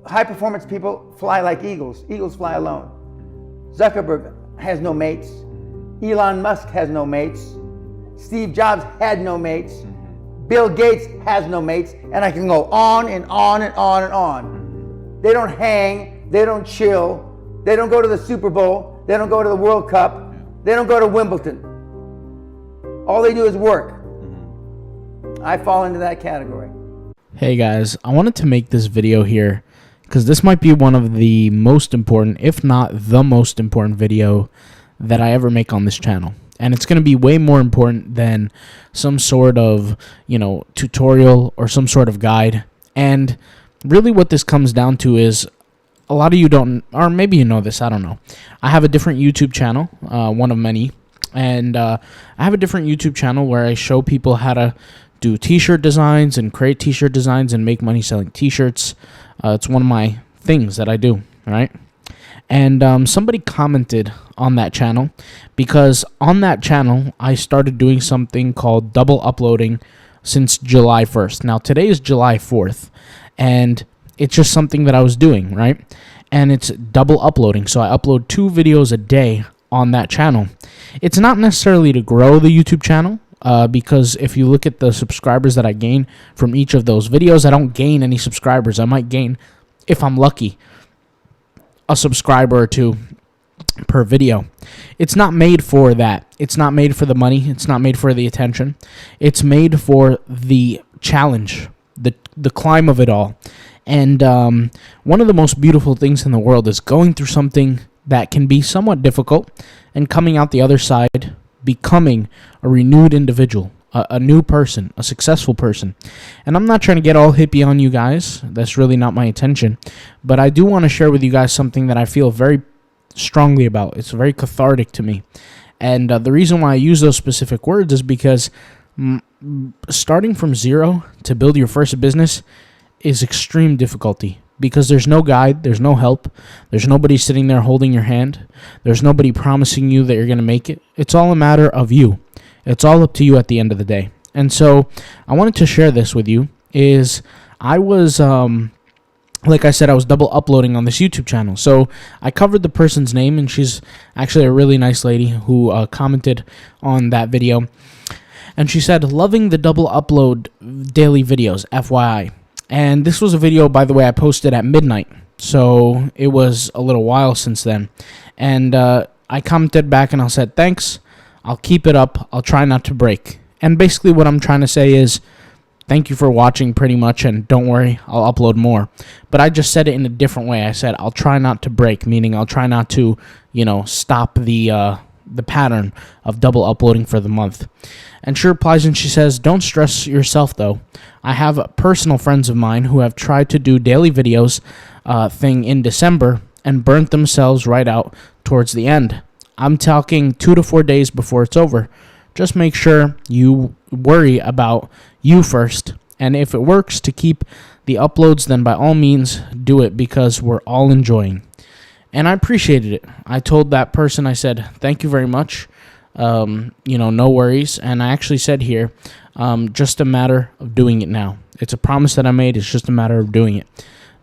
High performance people fly like eagles. Eagles fly alone. Zuckerberg has no mates. Elon Musk has no mates. Steve Jobs had no mates. Bill Gates has no mates. And I can go on and on and on and on. They don't hang. They don't chill. They don't go to the Super Bowl. They don't go to the World Cup. They don't go to Wimbledon. All they do is work. I fall into that category. Hey guys, I wanted to make this video here because this might be one of the most important, if not the most important video that I ever make on this channel. And it's going to be way more important than some sort of, tutorial or some sort of guide. And really what this comes down to is, a lot of you don't, or maybe you know this, I don't know. I have a different YouTube channel, one of many. And I have a different YouTube channel where I show people how to do t-shirt designs and create t-shirt designs and make money selling t-shirts. It's one of my things that I do, right? And somebody commented on that channel because on that channel I started doing something called double uploading since July 1st. Now today is July 4th and it's just something that I was doing, right? And it's double uploading. So I upload 2 videos a day on that channel. It's not necessarily to grow the YouTube channel. Because if you look at the subscribers that I gain from each of those videos, I don't gain any subscribers. I might gain, if I'm lucky, a subscriber or 2 per video. It's not made for that. It's not made for the money. It's not made for the attention. It's made for the challenge, the climb of it all. And one of the most beautiful things in the world is going through something that can be somewhat difficult and coming out the other side becoming a renewed individual, a new person, a successful person. And I'm not trying to get all hippie on you guys. That's really not my intention. But I do want to share with you guys something that I feel very strongly about. It's very cathartic to me. And the reason why I use those specific words is because starting from zero to build your first business is extreme difficulty. Because there's no guide, there's no help, there's nobody sitting there holding your hand, there's nobody promising you that you're going to make it. It's all a matter of you. It's all up to you at the end of the day. And so I wanted to share this with you is I was, like I said, I was double uploading on this YouTube channel. So I covered the person's name and she's actually a really nice lady who commented on that video. And she said, loving the double upload daily videos, FYI. And this was a video, by the way, I posted at midnight. So it was a little while since then. And I commented back and I said, thanks. I'll keep it up. I'll try not to break. And basically what I'm trying to say is, thank you for watching pretty much. And don't worry, I'll upload more. But I just said it in a different way. I said, I'll try not to break, meaning I'll try not to, stop the pattern of double uploading for the month. And she replies and she says, don't stress yourself though. I have personal friends of mine who have tried to do daily videos thing in December and burnt themselves right out towards the end. I'm talking 2 to 4 days before it's over. Just make sure you worry about you first. And if it works to keep the uploads, then by all means do it because we're all enjoying. And I appreciated it. I told that person, I said, thank you very much. No worries. And I actually said here, just a matter of doing it now. It's a promise that I made. It's just a matter of doing it.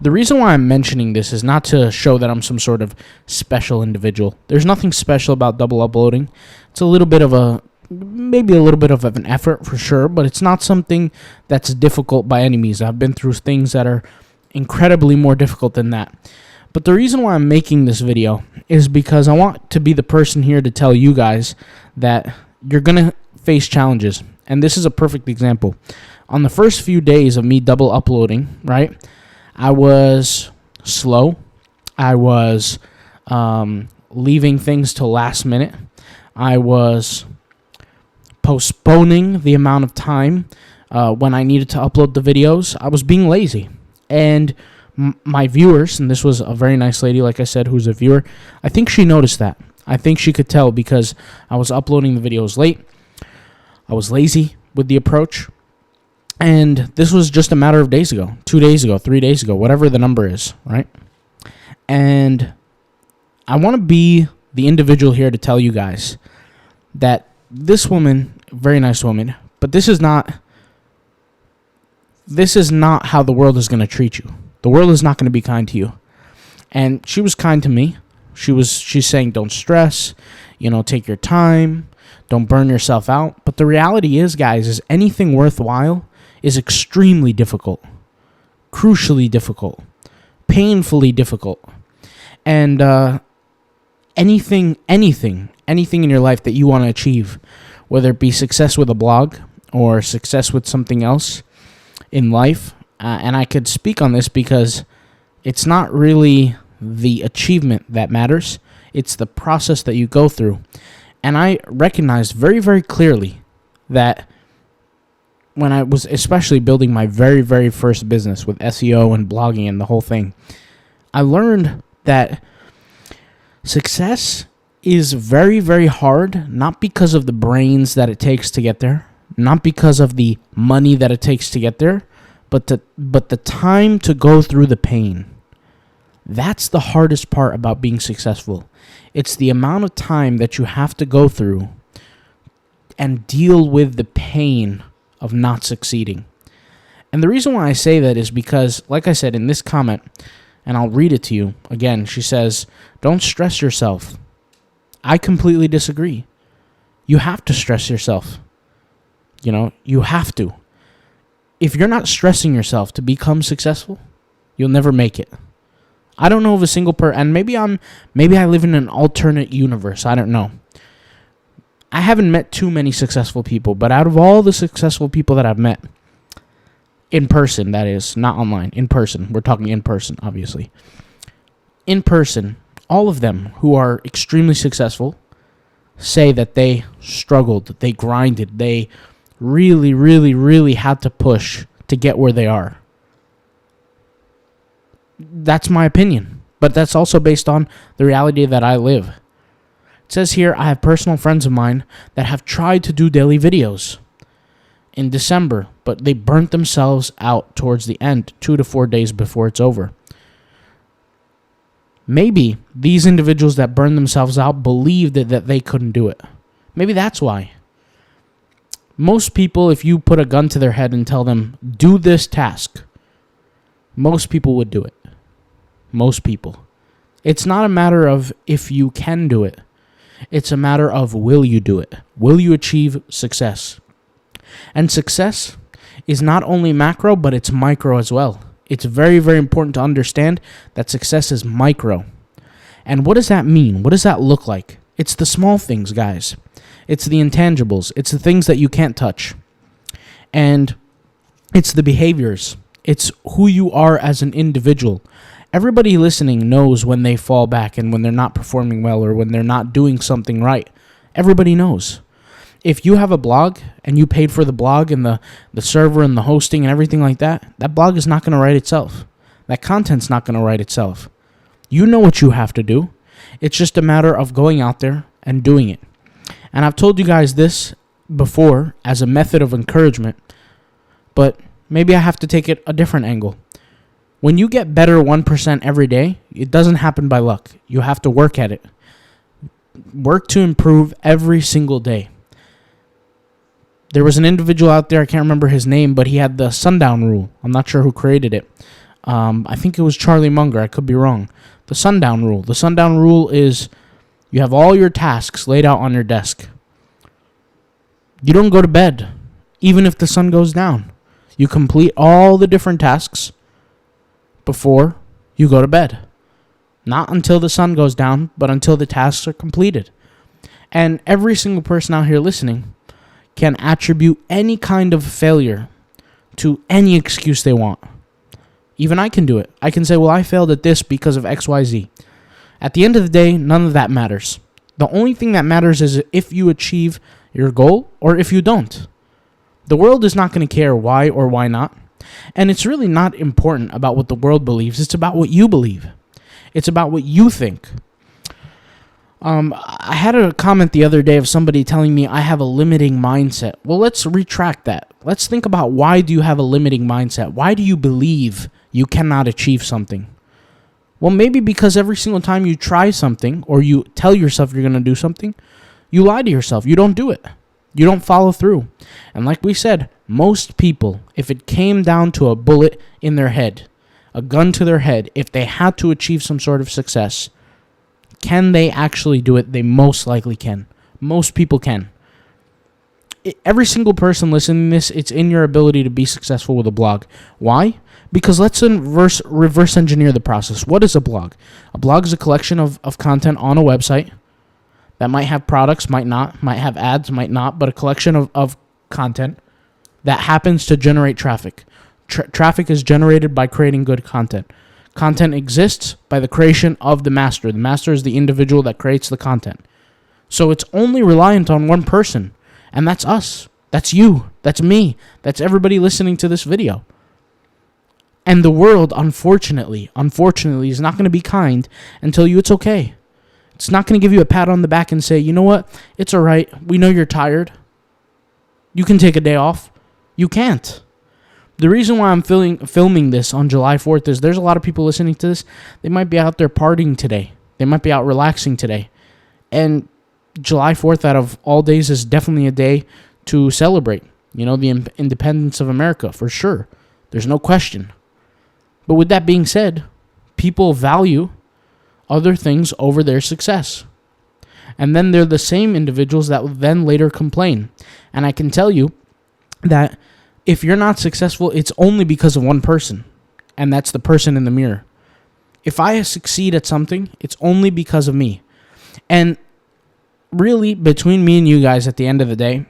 The reason why I'm mentioning this is not to show that I'm some sort of special individual. There's nothing special about double uploading. It's a little bit of maybe a little bit of an effort for sure, but it's not something that's difficult by any means. I've been through things that are incredibly more difficult than that. But the reason why I'm making this video is because I want to be the person here to tell you guys that you're going to face challenges. And this is a perfect example. On the first few days of me double uploading, right, I was slow. I was leaving things till last minute. I was postponing the amount of time when I needed to upload the videos. I was being lazy. And my viewers, and this was a very nice lady, like I said, who's a viewer, I think she noticed that. I think she could tell because I was uploading the videos late. I was lazy with the approach. And this was just a matter of days ago, 2 days ago, 3 days ago, whatever the number is, right? And I want to be the individual here to tell you guys that this woman, very nice woman, but this is not how the world is going to treat you. The world is not going to be kind to you. And she was kind to me. She's saying don't stress, take your time, don't burn yourself out. But the reality is, guys, is anything worthwhile is extremely difficult, crucially difficult, painfully difficult. And anything in your life that you want to achieve, whether it be success with a blog or success with something else in life, and I could speak on this because it's not really the achievement that matters, it's the process that you go through. And I recognized very, very clearly that when I was especially building my very, very first business with SEO and blogging and the whole thing, I learned that success is very, very hard, not because of the brains that it takes to get there, not because of the money that it takes to get there, but the time to go through the pain. That's the hardest part about being successful. It's the amount of time that you have to go through and deal with the pain of not succeeding. And the reason why I say that is because, like I said in this comment, and I'll read it to you again, she says, don't stress yourself. I completely disagree. You have to stress yourself. You have to. If you're not stressing yourself to become successful, you'll never make it. I don't know of a single person, and maybe I live in an alternate universe. I don't know. I haven't met too many successful people, but out of all the successful people that I've met, in person, that is, not online, in person, we're talking in person, obviously. In person, all of them who are extremely successful say that they struggled, they grinded, they really, really, really had to push to get where they are. That's my opinion, but that's also based on the reality that I live. It says here, I have personal friends of mine that have tried to do daily videos in December, but they burnt themselves out towards the end, 2 to 4 days before it's over. Maybe these individuals that burned themselves out believed that they couldn't do it. Maybe that's why. Most people, if you put a gun to their head and tell them, do this task, most people would do it. Most people. It's not a matter of if you can do it. It's a matter of will you do it? Will you achieve success? And success is not only macro, but it's micro as well. It's very, very important to understand that success is micro. And what does that mean? What does that look like? It's the small things, guys. It's the intangibles. It's the things that you can't touch. And it's the behaviors. It's who you are as an individual. Everybody listening knows when they fall back and when they're not performing well or when they're not doing something right. Everybody knows. If you have a blog and you paid for the blog and the server and the hosting and everything like that, that blog is not going to write itself. That content's not going to write itself. You know what you have to do. It's just a matter of going out there and doing it. And I've told you guys this before as a method of encouragement, but maybe I have to take it a different angle. When you get better 1% every day, it doesn't happen by luck. You have to work at it. Work to improve every single day. There was an individual out there, I can't remember his name, but he had the sundown rule. I'm not sure who created it. I think it was Charlie Munger. I could be wrong. The sundown rule. The sundown rule is you have all your tasks laid out on your desk. You don't go to bed, even if the sun goes down. You complete all the different tasks before you go to bed. Not until the sun goes down, but until the tasks are completed. And every single person out here listening can attribute any kind of failure to any excuse they want. Even I can do it. I can say, well, I failed at this because of XYZ. At the end of the day, none of that matters. The only thing that matters is if you achieve your goal or if you don't. The world is not going to care why or why not. And it's really not important about what the world believes. It's about what you believe. It's about what you think. I had a comment the other day of somebody telling me I have a limiting mindset. Well, let's retract that. Let's think about why do you have a limiting mindset? Why do you believe you cannot achieve something? Well, maybe because every single time you try something or you tell yourself you're going to do something, you lie to yourself. You don't do it. You don't follow through. And like we said, most people, if it came down to a bullet in their head, a gun to their head, if they had to achieve some sort of success, can they actually do it? They most likely can. Most people can. Every single person listening to this, it's in your ability to be successful with a blog. Why? Because let's reverse engineer the process. What is a blog? A blog is a collection of content on a website that might have products, might not, might have ads, might not, but a collection of content that happens to generate traffic. Traffic is generated by creating good content. Content exists by the creation of the master. The master is the individual that creates the content. So it's only reliant on one person, and that's us. That's you. That's me. That's everybody listening to this video. And the world, unfortunately, is not going to be kind and tell you it's okay. It's not going to give you a pat on the back and say, you know what, it's all right. We know you're tired. You can take a day off. You can't. The reason why I'm filming this on July 4th is there's a lot of people listening to this. They might be out there partying today. They might be out relaxing today. And July 4th, out of all days, is definitely a day to celebrate, the independence of America, for sure. There's no question. But with that being said, people value other things over their success. And then they're the same individuals that will then later complain. And I can tell you that if you're not successful, it's only because of one person, and that's the person in the mirror. If I succeed at something, it's only because of me. And really, between me and you guys, at the end of the day,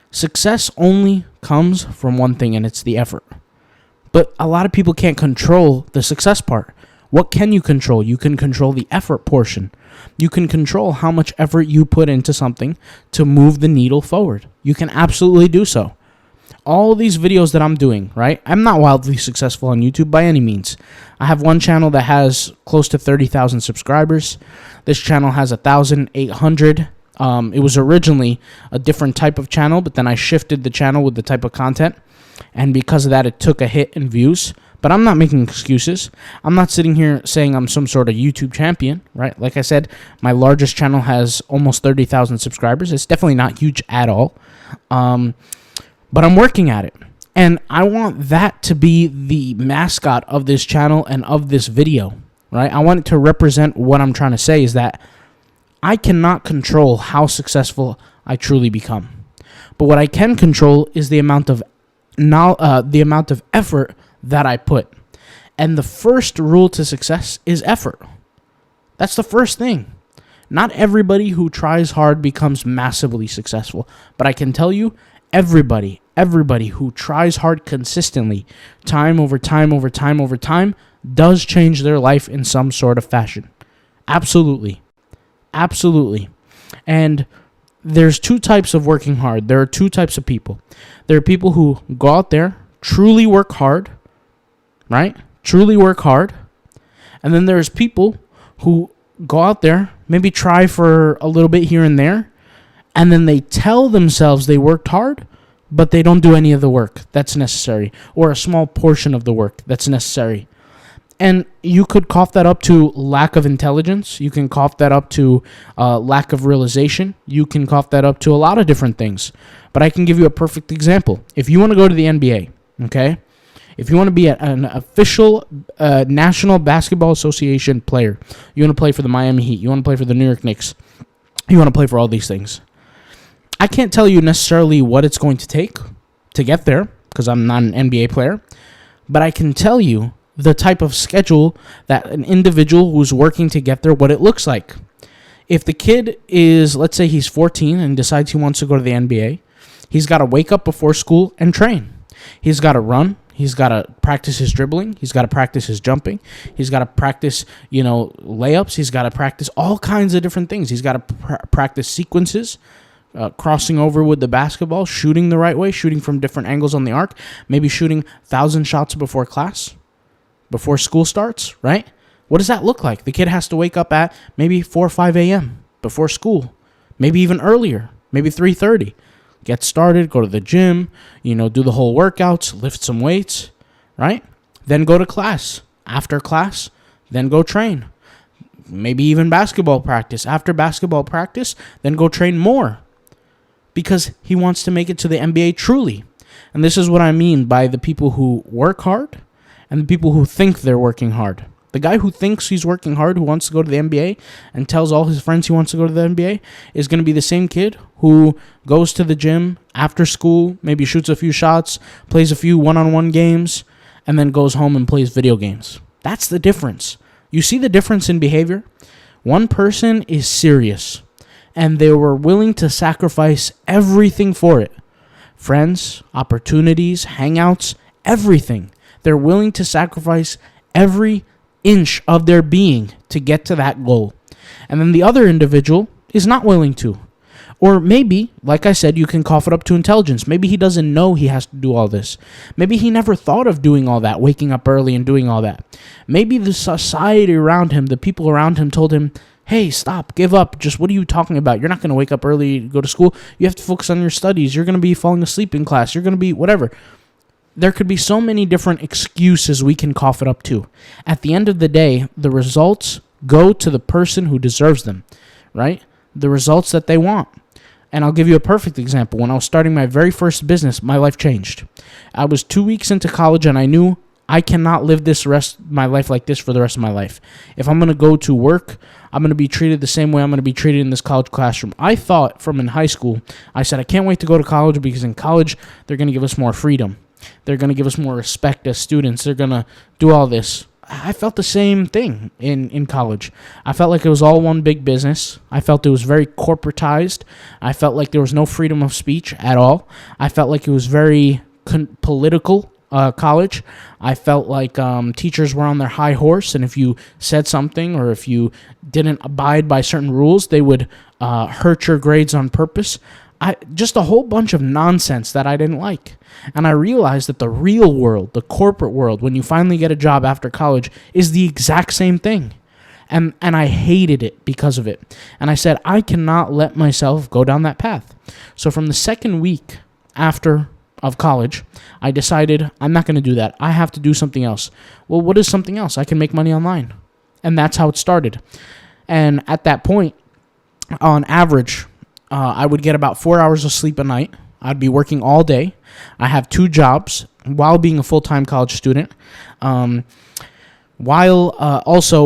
success only comes from one thing, and it's the effort. But a lot of people can't control the success part. What can you control? You can control the effort portion. You can control how much effort you put into something to move the needle forward. You can absolutely do so. All these videos that I'm doing, right? I'm not wildly successful on YouTube by any means. I have one channel that has close to 30,000 subscribers. This channel has 1,800. It was originally a different type of channel, but then I shifted the channel with the type of content. And because of that, it took a hit in views. But I'm not making excuses. I'm not sitting here saying I'm some sort of YouTube champion, right? Like I said, my largest channel has almost 30,000 subscribers. It's definitely not huge at all. But I'm working at it. And I want that to be the mascot of this channel and of this video, right? I want it to represent what I'm trying to say is that I cannot control how successful I truly become. But what I can control is the amount of effort that I put. And the first rule to success is effort. That's the first thing. Not everybody who tries hard becomes massively successful. But I can tell you, everybody who tries hard consistently, time over time, does change their life in some sort of fashion. Absolutely. And there's two types of working hard. There are two types of people. There are people who go out there, truly work hard, right? Truly work hard. And then there's people who go out there, maybe try for a little bit here and there, and then they tell themselves they worked hard, but they don't do any of the work that's necessary, or a small portion of the work that's necessary. And you could cough that up to lack of intelligence. You can cough that up to lack of realization. You can cough that up to a lot of different things. But I can give you a perfect example. If you want to go to the NBA, okay? If you want to be an official National Basketball Association player, you want to play for the Miami Heat, you want to play for the New York Knicks, you want to play for all these things. I can't tell you necessarily what it's going to take to get there, because I'm not an NBA player, but I can tell you the type of schedule that an individual who's working to get there, what it looks like. If the kid is, let's say he's 14 and decides he wants to go to the NBA, he's got to wake up before school and train. He's got to run. He's got to practice his dribbling. He's got to practice his jumping. He's got to practice, layups. He's got to practice all kinds of different things. He's got to practice sequences, crossing over with the basketball, shooting the right way, shooting from different angles on the arc, maybe shooting 1,000 shots before class, before school starts, right? What does that look like? The kid has to wake up at maybe 4 or 5 a.m. before school, maybe even earlier, maybe 3:30. Get started, go to the gym, do the whole workouts, lift some weights, right? Then go to class. After class, then go train. Maybe even basketball practice. After basketball practice, then go train more. Because he wants to make it to the NBA truly. And this is what I mean by the people who work hard and the people who think they're working hard. The guy who thinks he's working hard, who wants to go to the NBA and tells all his friends he wants to go to the NBA, is going to be the same kid who goes to the gym after school, maybe shoots a few shots, plays a few one-on-one games, and then goes home and plays video games. That's the difference. You see the difference in behavior? One person is serious, and they were willing to sacrifice everything for it. Friends, opportunities, hangouts, everything. They're willing to sacrifice every inch of their being to get to that goal. And then the other individual is not willing to. Or maybe, like I said, you can cough it up to intelligence. Maybe he doesn't know he has to do all this. Maybe he never thought of doing all that, waking up early and doing all that. Maybe the society around him, the people around him told him, hey, stop, give up. Just what are you talking about? You're not going to wake up early to go to school. You have to focus on your studies. You're going to be falling asleep in class. You're going to be whatever. There could be so many different excuses we can cough it up to. At the end of the day, the results go to the person who deserves them, right? The results that they want. And I'll give you a perfect example. When I was starting my very first business, my life changed. I was 2 weeks into college, and I knew I cannot live my life like this for the rest of my life. If I'm going to go to work, I'm going to be treated the same way I'm going to be treated in this college classroom. I thought from in high school, I said, I can't wait to go to college because in college, they're going to give us more freedom. They're going to give us more respect as students. They're going to do all this. I felt the same thing in college. I felt like it was all one big business. I felt it was very corporatized. I felt like there was no freedom of speech at all. I felt like it was very political college. I felt like teachers were on their high horse, and if you said something or if you didn't abide by certain rules, they would hurt your grades on purpose. Just a whole bunch of nonsense that I didn't like. And I realized that the real world, the corporate world, when you finally get a job after college, is the exact same thing. And I hated it because of it. And I said, I cannot let myself go down that path. So from the second week of college, I decided I'm not going to do that. I have to do something else. Well, what is something else? I can make money online. And that's how it started. And at that point, on average, I would get about 4 hours of sleep a night. I'd be working all day. I have 2 jobs while being a full-time college student. Also,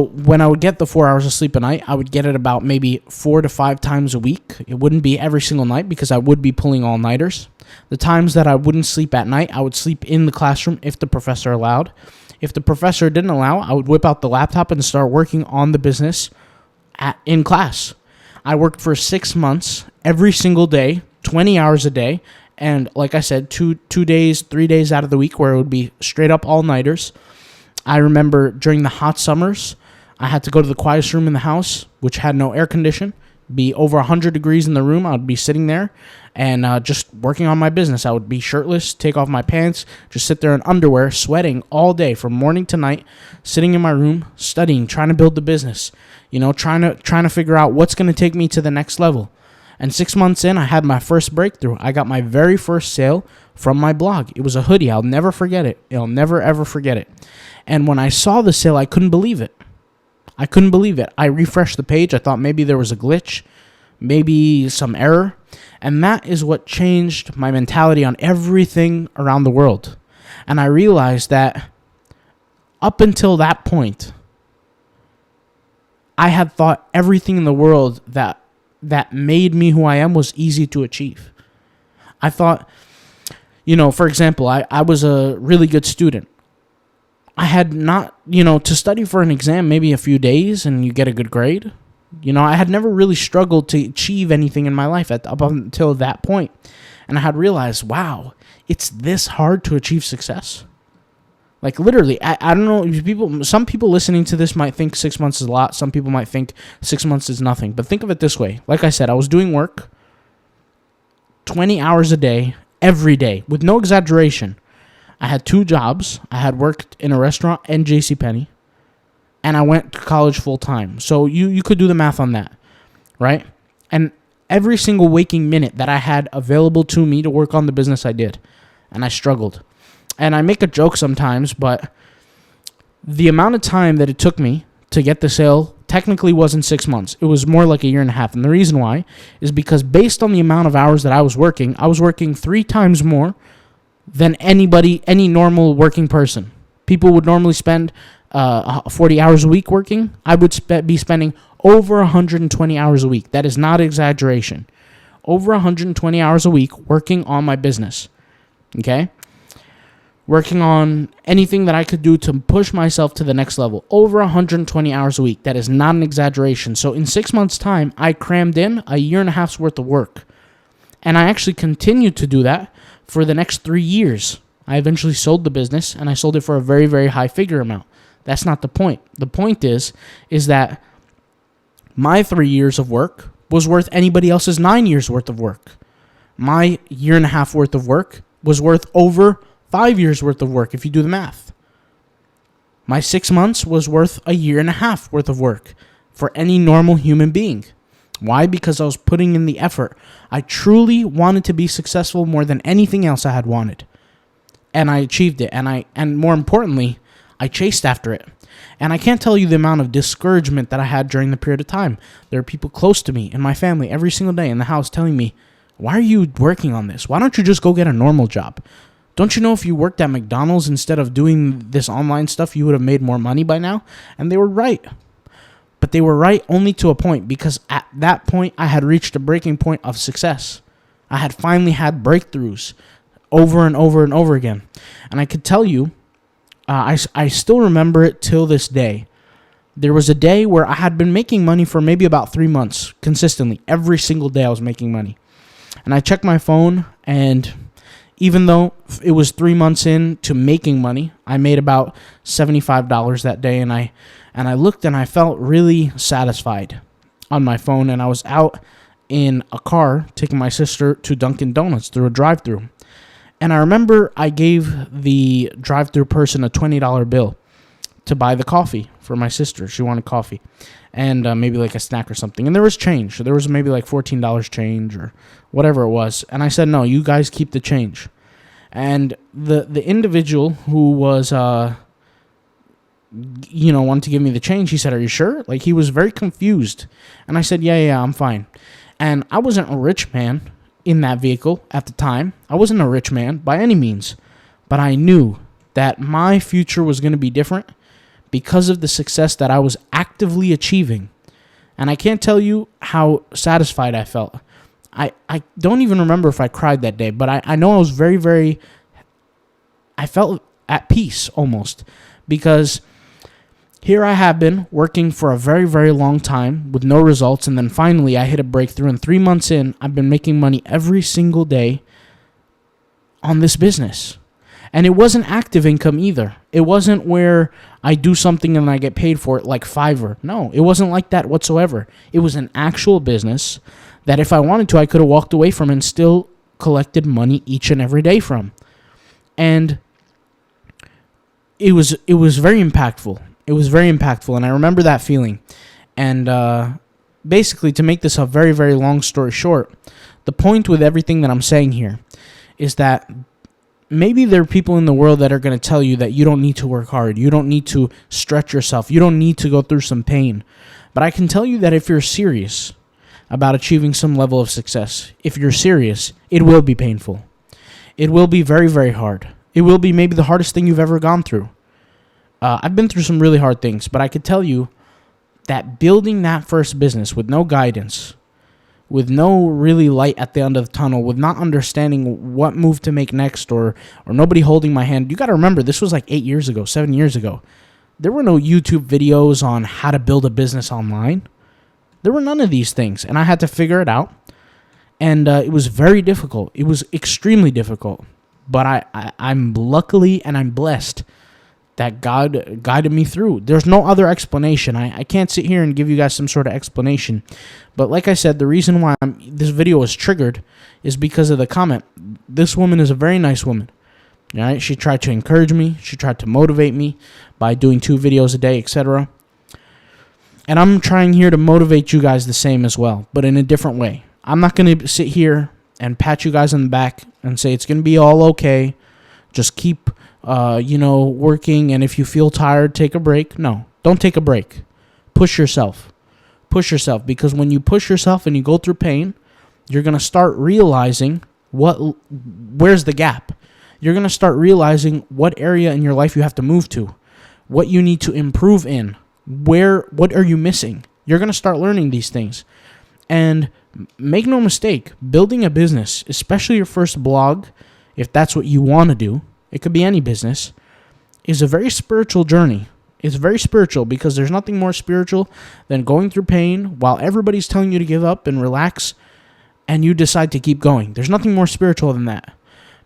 when I would get the 4 hours of sleep a night, I would get it about maybe 4 to 5 times a week. It wouldn't be every single night because I would be pulling all-nighters. The times that I wouldn't sleep at night, I would sleep in the classroom if the professor allowed. If the professor didn't allow, I would whip out the laptop and start working on the business in class. I worked for 6 months, every single day, 20 hours a day, and like I said, 3 days out of the week where it would be straight up all-nighters. I remember during the hot summers, I had to go to the quietest room in the house, which had no air condition, be over 100 degrees in the room. I would be sitting there and just working on my business. I would be shirtless, take off my pants, just sit there in underwear, sweating all day from morning to night, sitting in my room, studying, trying to build the business, trying to figure out what's going to take me to the next level. And 6 months in, I had my first breakthrough. I got my very first sale from my blog. It was a hoodie. I'll never forget it. I'll never, ever forget it. And when I saw the sale, I couldn't believe it. I refreshed the page. I thought maybe there was a glitch, maybe some error. And that is what changed my mentality on everything around the world. And I realized that up until that point, I had thought everything in the world that made me who I am was easy to achieve. I thought, for example, I was a really good student. I had not, to study for an exam maybe a few days and you get a good grade. I had never really struggled to achieve anything in my life up until that point. And I had realized, wow, it's this hard to achieve success. Like literally, I don't know, some people listening to this might think 6 months is a lot. Some people might think 6 months is nothing. But think of it this way. Like I said, I was doing work 20 hours a day, every day, with no exaggeration. I had 2 jobs. I had worked in a restaurant and JCPenney. And I went to college full time. So you could do the math on that, right? And every single waking minute that I had available to me to work on the business, I did. And I struggled. And I make a joke sometimes, but the amount of time that it took me to get the sale technically wasn't 6 months. It was more like a year and a half. And the reason why is because based on the amount of hours that I was working 3 times more than any normal working person. people would normally spend 40 hours a week working. I would be spending over 120 hours a week. That is not exaggeration. Over 120 hours a week working on my business. Okay? Working on anything that I could do to push myself to the next level. Over 120 hours a week. That is not an exaggeration. So in 6 months' time, I crammed in a year and a half's worth of work. And I actually continued to do that for the next 3 years. I eventually sold the business, and I sold it for a very, very high figure amount. That's not the point. The point is that my 3 years of work was worth anybody else's 9 years worth of work. My year and a half worth of work was worth over 5 years worth of work, if you do the math. My 6 months was worth a year and a half worth of work for any normal human being. Why? Because I was putting in the effort. I truly wanted to be successful more than anything else I had wanted. And I achieved it. And more importantly, I chased after it. And I can't tell you the amount of discouragement that I had during the period of time. There are people close to me in my family every single day in the house telling me, why are you working on this? Why don't you just go get a normal job? Don't you know if you worked at McDonald's instead of doing this online stuff, you would have made more money by now? And they were right. But they were right only to a point, because at that point, I had reached a breaking point of success. I had finally had breakthroughs over and over and over again. And I could tell you, I still remember it till this day. There was a day where I had been making money for maybe about 3 months consistently. Every single day I was making money. And I checked my phone, and even though it was 3 months into making money, I made about $75 that day, and I looked and I felt really satisfied on my phone, and I was out in a car taking my sister to Dunkin' Donuts through a drive-thru. And I remember I gave the drive-thru person a $20 bill to buy the coffee for my sister. She wanted coffee and maybe like a snack or something. And there was change. So there was maybe like $14 change or whatever it was. And I said, no, you guys keep the change. And the individual who was, wanted to give me the change, he said, are you sure? Like, he was very confused. And I said, yeah, I'm fine. And I wasn't a rich man in that vehicle at the time. I wasn't a rich man by any means, but I knew that my future was going to be different because of the success that I was actively achieving. And I can't tell you how satisfied I felt. I don't even remember if I cried that day, but I know I was very, very, I felt at peace almost, because here I have been working for a very, very long time with no results, and then finally I hit a breakthrough, and 3 months in, I've been making money every single day on this business. And it wasn't active income either. It wasn't where I do something and I get paid for it like Fiverr. No, it wasn't like that whatsoever. It was an actual business that if I wanted to, I could have walked away from and still collected money each and every day from. And it was very impactful. It was very impactful, and I remember that feeling. And basically, to make this a very, very long story short, the point with everything that I'm saying here is that maybe there are people in the world that are going to tell you that you don't need to work hard, you don't need to stretch yourself, you don't need to go through some pain. But I can tell you that if you're serious about achieving some level of success, if you're serious, it will be painful. It will be very, very hard. It will be maybe the hardest thing you've ever gone through. I've been through some really hard things, but I could tell you that building that first business with no guidance, with no really light at the end of the tunnel, with not understanding what move to make next, or nobody holding my hand. You got to remember, this was like 8 years ago, 7 years ago. There were no YouTube videos on how to build a business online. There were none of these things, and I had to figure it out. And it was very difficult. It was extremely difficult. But I'm luckily and I'm blessed that God guided me through. There's no other explanation. I can't sit here and give you guys some sort of explanation. But like I said, the reason why this video was triggered is because of the comment. This woman is a very nice woman. All right? She tried to encourage me. She tried to motivate me by doing 2 videos a day, etc. And I'm trying here to motivate you guys the same as well, but in a different way. I'm not going to sit here and pat you guys on the back and say it's going to be all okay. Just keep working, and if you feel tired, take a break. No, don't take a break. Push yourself. Push yourself, because when you push yourself and you go through pain, you're going to start realizing where's the gap. you're going to start realizing what area in your life you have to move to, what you need to improve in, what are you missing. You're going to start learning these things. And make no mistake, building a business, especially your first blog, if that's what you want to do, it could be any business, is a very spiritual journey. It's very spiritual because there's nothing more spiritual than going through pain while everybody's telling you to give up and relax, and you decide to keep going. There's nothing more spiritual than that,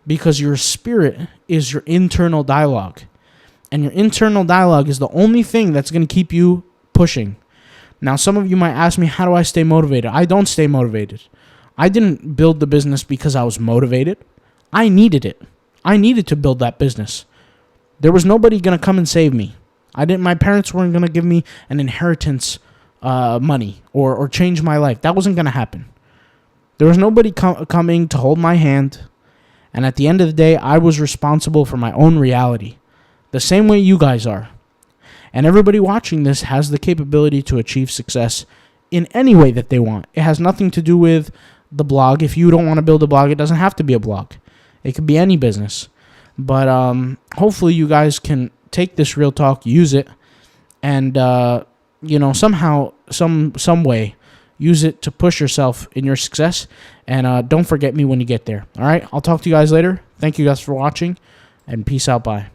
because your spirit is your internal dialogue. And your internal dialogue is the only thing that's going to keep you pushing. Now, some of you might ask me, how do I stay motivated? I don't stay motivated. I didn't build the business because I was motivated. I needed it. I needed to build that business. There was nobody going to come and save me. My parents weren't going to give me an inheritance money or change my life. That wasn't going to happen. There was nobody coming to hold my hand. And at the end of the day, I was responsible for my own reality. The same way you guys are. And everybody watching this has the capability to achieve success in any way that they want. It has nothing to do with the blog. If you don't want to build a blog, it doesn't have to be a blog. It could be any business. But hopefully you guys can take this real talk, use it, and somehow, some way, use it to push yourself in your success. And don't forget me when you get there. All right, I'll talk to you guys later. Thank you guys for watching, and peace out. Bye.